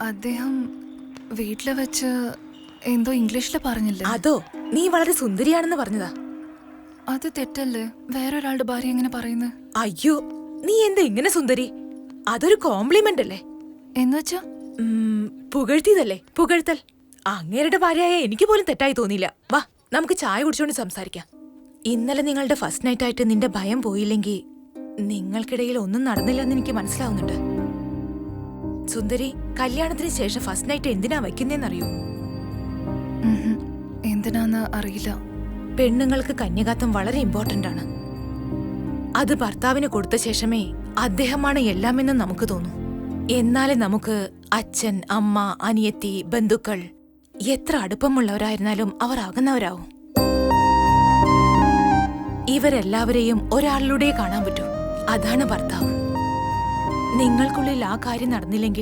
അദ്ദേഹം വീട്ടില് വെച്ച് എന്തോ ഇംഗ്ലീഷില് പറഞ്ഞില്ലേ? അതോ നീ വളരെ സുന്ദരിയാണെന്ന് പറഞ്ഞതാ. അത് തെറ്റല്ലേ? വേറൊരാളുടെ ഭാര്യ എങ്ങനെ പറയുന്നത്? അയ്യോ, നീ എന്താ ഇങ്ങനെ സുന്ദരി? അതൊരു കോംപ്ലിമെന്റ് അല്ലേ? എന്നുവെച്ചാ പുകഴ്ത്തിയതല്ലേ, പുകഴ്ത്തൽ. അങ്ങേരുടെ ഭാര്യയായ എനിക്ക് പോലും തെറ്റായി തോന്നിയില്ല. വാ, നമുക്ക് ചായ കുടിച്ചോണ്ട് സംസാരിക്കാം. ഇന്നലെ നിങ്ങളുടെ ഫസ്റ്റ് നൈറ്റ് ആയിട്ട് നിന്റെ ഭയം പോയില്ലെങ്കിൽ നിങ്ങൾക്കിടയിൽ ഒന്നും നടന്നില്ലെന്ന് എനിക്ക് മനസ്സിലാവുന്നുണ്ട്. സുന്ദരി, കല്യാണത്തിന് ശേഷം ഫസ്റ്റ് നൈറ്റ് എന്തിനാ വയ്ക്കുന്നേന്നറിയോ? എന്തിനാന്ന് അറിയില്ല. പെണ്ണുങ്ങൾക്ക് കന്യകാത്വം വളരെ ഇമ്പോർട്ടന്റ് ആണ്. അത് ഭർത്താവിന് കൊടുത്ത ശേഷമേ അദ്ദേഹമാണ് എല്ലാമെന്നും നമുക്ക് തോന്നും. എന്നാലേ നമുക്ക് അച്ഛൻ, അമ്മ, അനിയത്തി, ബന്ധുക്കൾ എത്ര അടുപ്പമുള്ളവരായിരുന്നാലും അവർ അകന്നവരാവും. ഇവരെല്ലാവരെയും ഒരാളിലൂടെ കാണാൻ പറ്റൂ. അതാണ് ഭർത്താവ്. നിങ്ങൾക്കുള്ളിൽ ആ കാര്യം നടന്നില്ലെങ്കിൽ